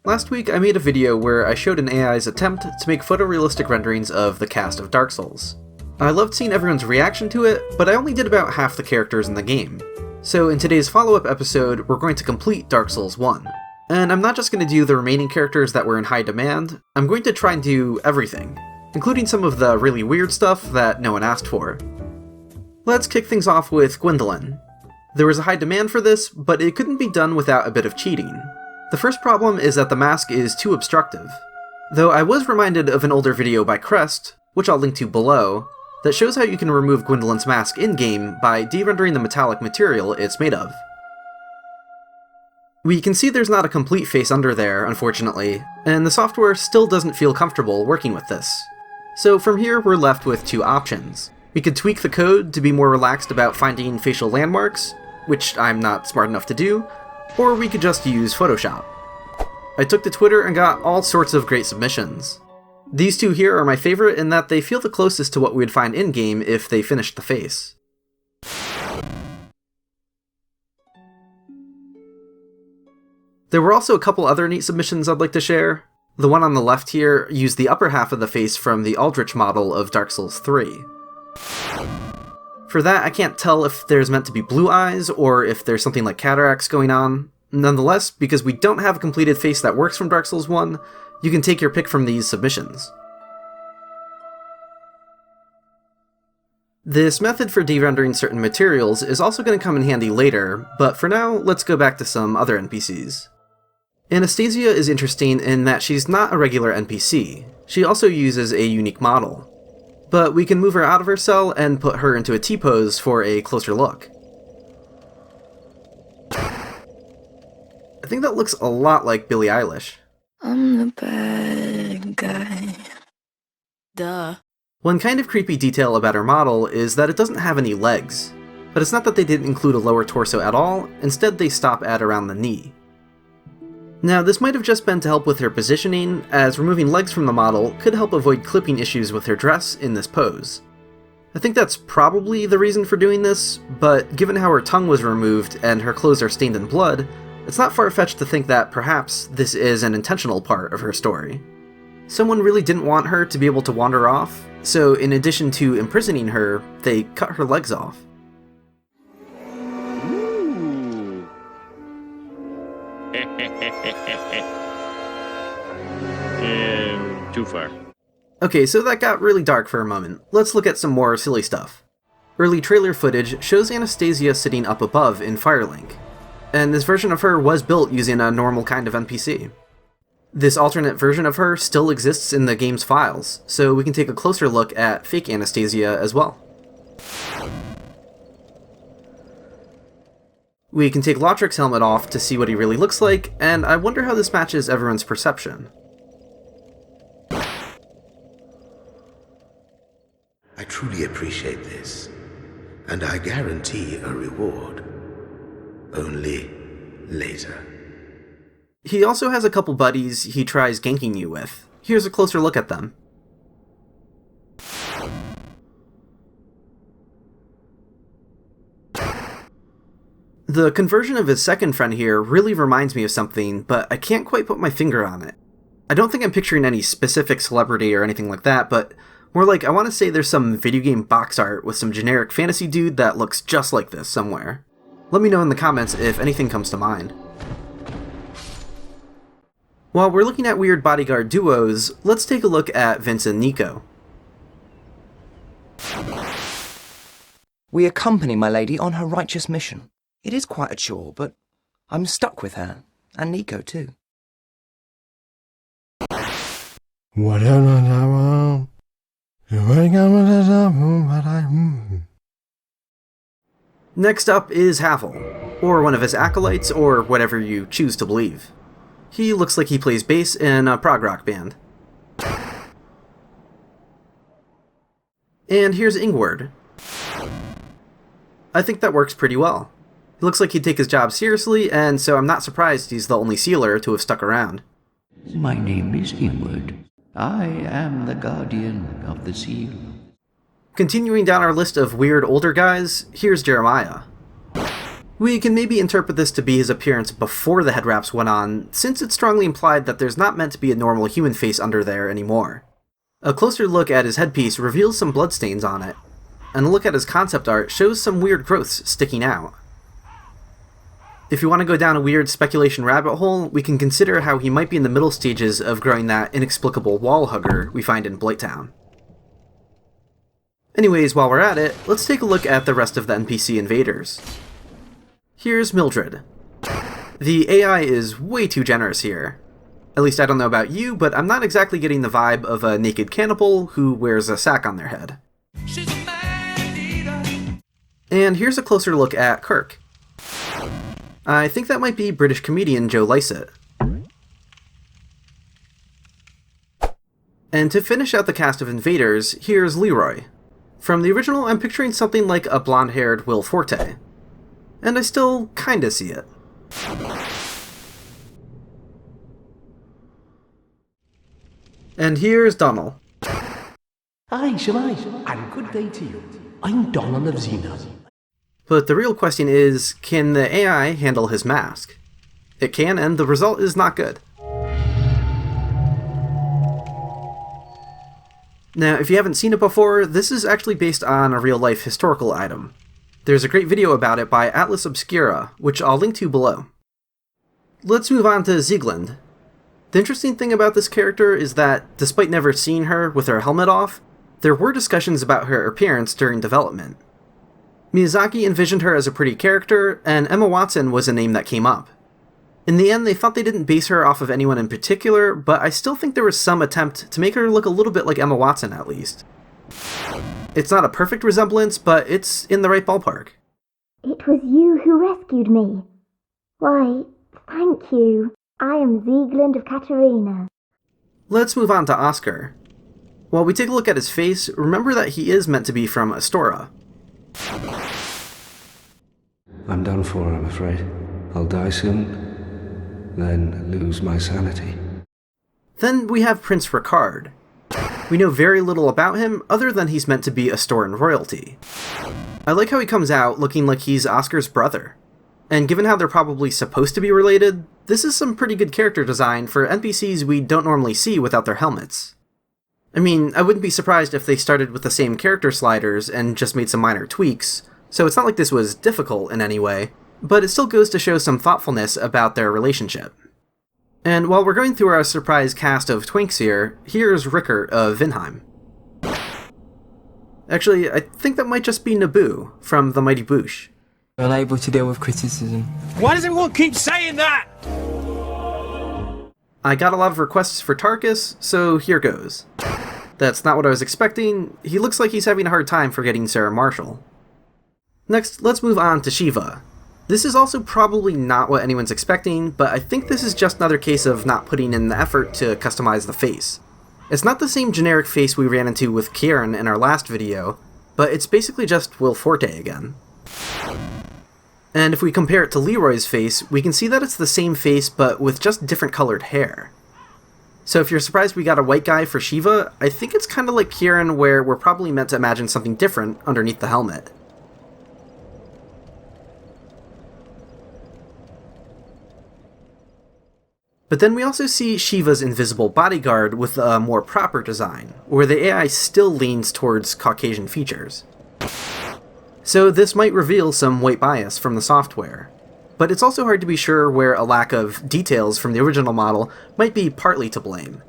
Last week I made a video where I showed an AI's attempt to make photorealistic renderings of the cast of Dark Souls. I loved seeing everyone's reaction to it, but I only did about half the characters in the game. So in today's follow-up episode, we're going to complete Dark Souls 1. And I'm not just going to do the remaining characters that were in high demand, I'm going to try and do everything, including some of the really weird stuff that no one asked for. Let's kick things off with Gwyndolin. There was a high demand for this, but it couldn't be done without a bit of cheating. The first problem is that the mask is too obstructive. Though I was reminded of an older video by Crest, which I'll link to below, that shows how you can remove Gwyndolin's mask in-game by de-rendering the metallic material it's made of. We can see there's not a complete face under there, unfortunately, and the software still doesn't feel comfortable working with this. So from here we're left with two options. We could tweak the code to be more relaxed about finding facial landmarks, which I'm not smart enough to do, or we could just use Photoshop. I took to Twitter and got all sorts of great submissions. These two here are my favorite in that they feel the closest to what we'd find in-game if they finished the face. There were also a couple other neat submissions I'd like to share. The one on the left here used the upper half of the face from the Aldrich model of Dark Souls 3. For that, I can't tell if there's meant to be blue eyes or if there's something like cataracts going on. Nonetheless, because we don't have a completed face that works from Dark Souls 1, you can take your pick from these submissions. This method for de-rendering certain materials is also going to come in handy later, but for now, let's go back to some other NPCs. Anastacia is interesting in that she's not a regular NPC. She also uses a unique model. But we can move her out of her cell and put her into a T-pose for a closer look. I think that looks a lot like Billie Eilish. I'm the bad guy. Duh. One kind of creepy detail about her model is that it doesn't have any legs. But it's not that they didn't include a lower torso at all, instead they stop at around the knee. Now, this might have just been to help with her positioning, as removing legs from the model could help avoid clipping issues with her dress in this pose. I think that's probably the reason for doing this, but given how her tongue was removed and her clothes are stained in blood, it's not far-fetched to think that perhaps this is an intentional part of her story. Someone really didn't want her to be able to wander off, so in addition to imprisoning her, they cut her legs off. Too far. Okay, so that got really dark for a moment. Let's look at some more silly stuff. Early trailer footage shows Anastacia sitting up above in Firelink, and this version of her was built using a normal kind of NPC. This alternate version of her still exists in the game's files, so we can take a closer look at fake Anastacia as well. We can take Lautrec's helmet off to see what he really looks like, and I wonder how this matches everyone's perception. I truly appreciate this, and I guarantee a reward. Only later. He also has a couple buddies he tries ganking you with. Here's a closer look at them. The conversion of his second friend here really reminds me of something, but I can't quite put my finger on it. I don't think I'm picturing any specific celebrity or anything like that, but more like I want to say there's some video game box art with some generic fantasy dude that looks just like this somewhere. Let me know in the comments if anything comes to mind. While we're looking at weird bodyguard duos, let's take a look at Vince and Nico. We accompany my lady on her righteous mission. It is quite a chore, but I'm stuck with her, and Nico too. Next up is Havel, or one of his acolytes, or whatever you choose to believe. He looks like he plays bass in a prog rock band. And here's Ingward. I think that works pretty well. He looks like he'd take his job seriously, and so I'm not surprised he's the only sealer to have stuck around. My name is Ingward. I am the guardian of the seal. Continuing down our list of weird older guys, here's Jeremiah. We can maybe interpret this to be his appearance before the head wraps went on, since it's strongly implied that there's not meant to be a normal human face under there anymore. A closer look at his headpiece reveals some bloodstains on it, and a look at his concept art shows some weird growths sticking out. If you want to go down a weird speculation rabbit hole, we can consider how he might be in the middle stages of growing that inexplicable wall hugger we find in Blighttown. Anyways, while we're at it, let's take a look at the rest of the NPC invaders. Here's Mildred. The AI is way too generous here. At least I don't know about you, but I'm not exactly getting the vibe of a naked cannibal who wears a sack on their head. She's a Maneater. And here's a closer look at Kirk. I think that might be British comedian Joe Lycett. And to finish out the cast of invaders, here's Leeroy. From the original, I'm picturing something like a blonde-haired Will Forte. And I still kinda see it. And here's Domhnall. Aye, Shemai, and good day to you. I'm Domhnall of Zena. But the real question is, can the AI handle his mask? It can, and the result is not good. Now, if you haven't seen it before, this is actually based on a real-life historical item. There's a great video about it by Atlas Obscura, which I'll link to below. Let's move on to Sieglinde. The interesting thing about this character is that, despite never seeing her with her helmet off, there were discussions about her appearance during development. Miyazaki envisioned her as a pretty character, and Emma Watson was a name that came up. In the end, they thought they didn't base her off of anyone in particular, but I still think there was some attempt to make her look a little bit like Emma Watson at least. It's not a perfect resemblance, but it's in the right ballpark. It was you who rescued me. Why, thank you. I am Sieglinde of Katarina. Let's move on to Oscar. While we take a look at his face, remember that he is meant to be from Astora. I'm done for, I'm afraid. I'll die soon, then lose my sanity. Then we have Prince Ricard. We know very little about him, other than he's meant to be Astoran royalty. I like how he comes out looking like he's Oscar's brother. And given how they're probably supposed to be related, this is some pretty good character design for NPCs we don't normally see without their helmets. I mean, I wouldn't be surprised if they started with the same character sliders and just made some minor tweaks, so it's not like this was difficult in any way, but it still goes to show some thoughtfulness about their relationship. And while we're going through our surprise cast of twinks here, here's Rickert of Vinheim. Actually, I think that might just be Naboo from The Mighty Boosh. Unable to deal with criticism. Why does everyone keep saying that? I got a lot of requests for Tarkus, so here goes. That's not what I was expecting. He looks like he's having a hard time forgetting Sarah Marshall. Next, let's move on to Shiva. This is also probably not what anyone's expecting, but I think this is just another case of not putting in the effort to customize the face. It's not the same generic face we ran into with Kieran in our last video, but it's basically just Will Forte again. And if we compare it to Leeroy's face, we can see that it's the same face but with just different colored hair. So if you're surprised we got a white guy for Shiva, I think it's kind of like Kieran where we're probably meant to imagine something different underneath the helmet. But then we also see Shiva's invisible bodyguard with a more proper design, where the AI still leans towards Caucasian features. So this might reveal some white bias from the software, but it's also hard to be sure where a lack of details from the original model might be partly to blame.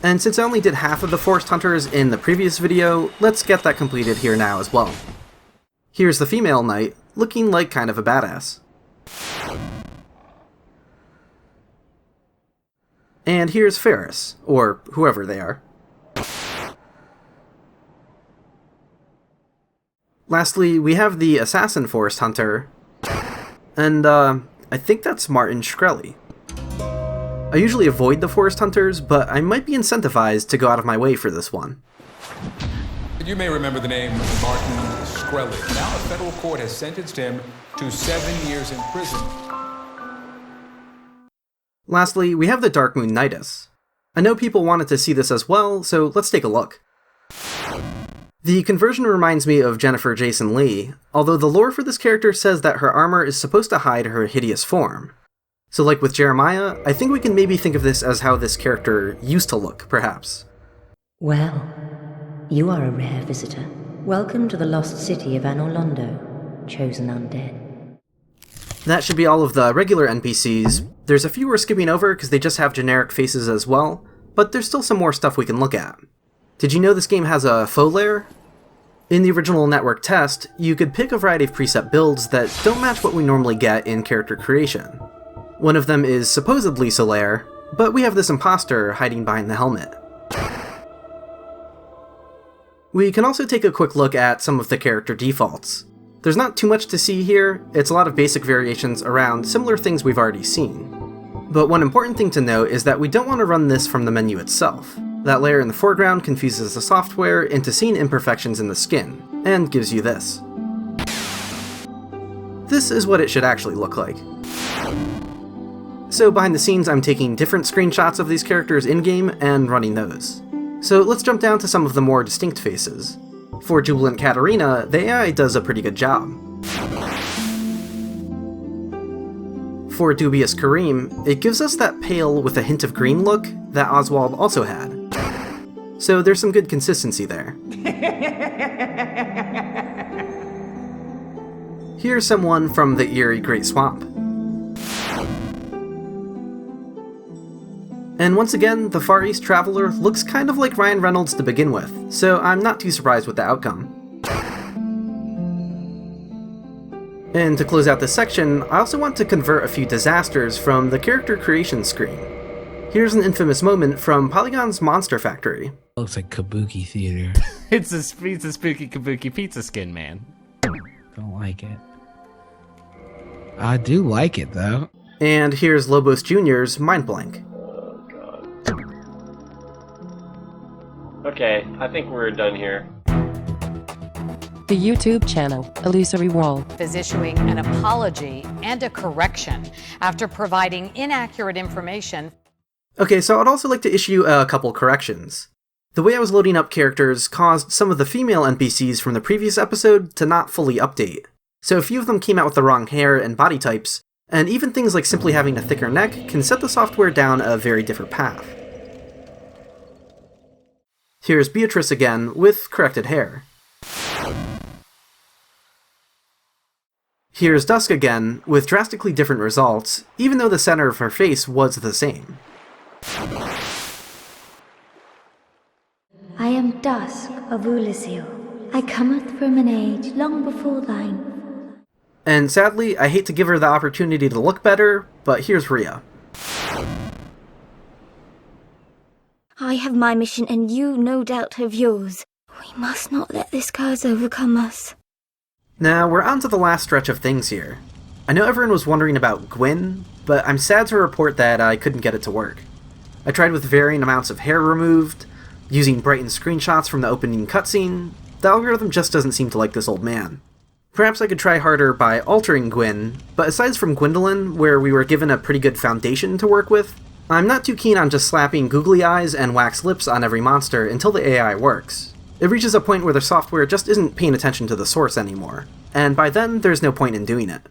And since I only did half of the Forest Hunters in the previous video, let's get that completed here now as well. Here's the female knight, looking like kind of a badass. And here's Ferris, or whoever they are. Lastly, we have the Assassin Forest Hunter, and I think that's Martin Shkreli. I usually avoid the Forest Hunters, but I might be incentivized to go out of my way for this one. You may remember the name Martin Shkreli. Now a federal court has sentenced him to 7 years in prison. Lastly, we have the Darkmoon Knightess. I know people wanted to see this as well, so let's take a look. The conversion reminds me of Jennifer Jason Leigh, although the lore for this character says that her armor is supposed to hide her hideous form. So like with Jeremiah, I think we can maybe think of this as how this character used to look, perhaps. Well, you are a rare visitor. Welcome to the lost city of Anorlondo, chosen undead. That should be all of the regular NPCs. There's a few we're skipping over because they just have generic faces as well, but there's still some more stuff we can look at. Did you know this game has a Fauxlaire? In the original network test, you could pick a variety of preset builds that don't match what we normally get in character creation. One of them is supposedly Solaire, but we have this imposter hiding behind the helmet. We can also take a quick look at some of the character defaults. There's not too much to see here, it's a lot of basic variations around similar things we've already seen. But one important thing to note is that we don't want to run this from the menu itself. That layer in the foreground confuses the software into seeing imperfections in the skin, and gives you this. This is what it should actually look like. So behind the scenes I'm taking different screenshots of these characters in-game and running those. So let's jump down to some of the more distinct faces. For Jubilant Katarina, the AI does a pretty good job. For Dubious Kareem, it gives us that pale with a hint of green look that Oswald also had. So there's some good consistency there. Here's someone from the eerie Great Swamp. And once again, the Far East Traveler looks kind of like Ryan Reynolds to begin with, so I'm not too surprised with the outcome. And to close out this section, I also want to convert a few disasters from the character creation screen. Here's an infamous moment from Polygon's Monster Factory. Looks like Kabuki Theater. It's a spooky Kabuki pizza skin, man. Don't like it. I do like it, though. And here's Lobos Jr.'s Mind Blank. Okay, I think we're done here. The YouTube channel, Illusory Wall, is issuing an apology and a correction after providing inaccurate information. Okay, so I'd also like to issue a couple corrections. The way I was loading up characters caused some of the female NPCs from the previous episode to not fully update. So a few of them came out with the wrong hair and body types, and even things like simply having a thicker neck can set the software down a very different path. Here's Beatrice again, with corrected hair. Here's Dusk again, with drastically different results, even though the center of her face was the same. I am Dusk of Ulyssil. I cometh from an age long before thine. And sadly, I hate to give her the opportunity to look better, but here's Rhea. I have my mission and you no doubt have yours. We must not let this curse overcome us. Now, we're on to the last stretch of things here. I know everyone was wondering about Gwyn, but I'm sad to report that I couldn't get it to work. I tried with varying amounts of hair removed, using brightened screenshots from the opening cutscene. The algorithm just doesn't seem to like this old man. Perhaps I could try harder by altering Gwyn, but aside from Gwyndolin, where we were given a pretty good foundation to work with, I'm not too keen on just slapping googly eyes and wax lips on every monster until the AI works. It reaches a point where the software just isn't paying attention to the source anymore, and by then there's no point in doing it.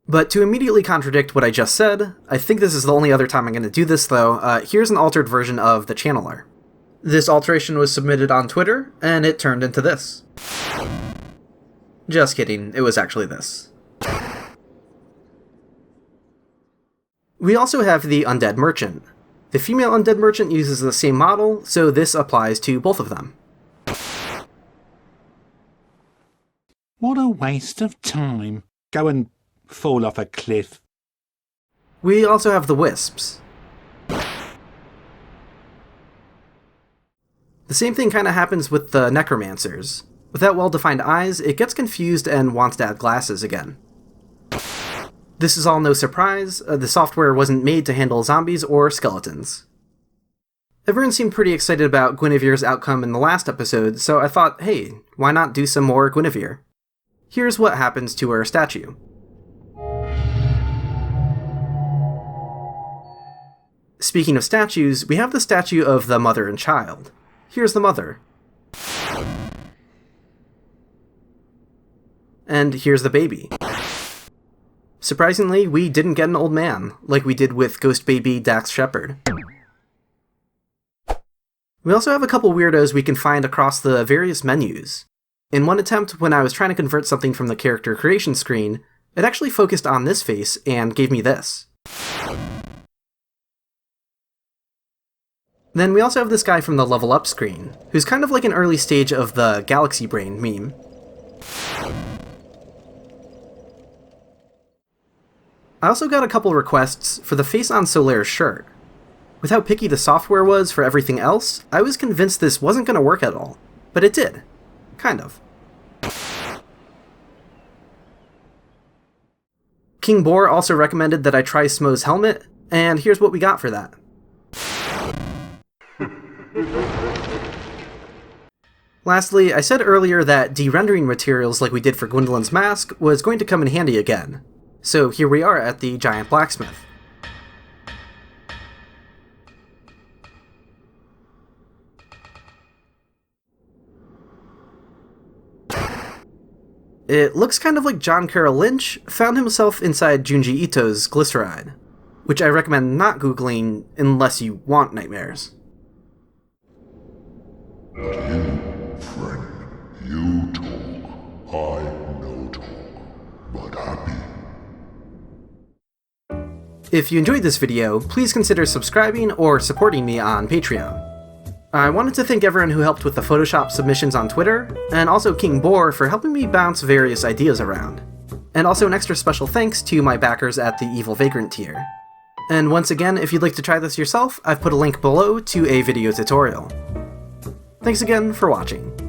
But to immediately contradict what I just said, I think this is the only other time I'm going to do this though, here's an altered version of the channeler. This alteration was submitted on Twitter, and it turned into this. Just kidding, it was actually this. We also have the Undead Merchant. The female Undead Merchant uses the same model, so this applies to both of them. What a waste of time. Go and fall off a cliff. We also have the Wisps. The same thing kind of happens with the Necromancers. Without well-defined eyes, it gets confused and wants to add glasses again. This is all no surprise, the software wasn't made to handle zombies or skeletons. Everyone seemed pretty excited about Gwynevere's outcome in the last episode, so I thought, hey, why not do some more Gwynevere? Here's what happens to her statue. Speaking of statues, we have the statue of the mother and child. Here's the mother. And here's the baby. Surprisingly, we didn't get an old man, like we did with Ghost Baby Dax Shepard. We also have a couple weirdos we can find across the various menus. In one attempt, when I was trying to convert something from the character creation screen, it actually focused on this face and gave me this. Then we also have this guy from the level up screen, who's kind of like an early stage of the Galaxy Brain meme. I also got a couple requests for the face on Fauxlaire's shirt. With how picky the software was for everything else, I was convinced this wasn't going to work at all. But it did. Kind of. King Boar also recommended that I try Smo's helmet, and here's what we got for that. Lastly, I said earlier that de-rendering materials like we did for Gwyndolin's mask was going to come in handy again. So here we are at the Giant Blacksmith. It looks kind of like John Carroll Lynch found himself inside Junji Ito's Glyceride, which I recommend not googling unless you want nightmares. Friend, you talk, I no talk, but happy. If you enjoyed this video, please consider subscribing or supporting me on Patreon. I wanted to thank everyone who helped with the Photoshop submissions on Twitter, and also King Boar for helping me bounce various ideas around. And also an extra special thanks to my backers at the Evil Vagrant tier. And once again, if you'd like to try this yourself, I've put a link below to a video tutorial. Thanks again for watching.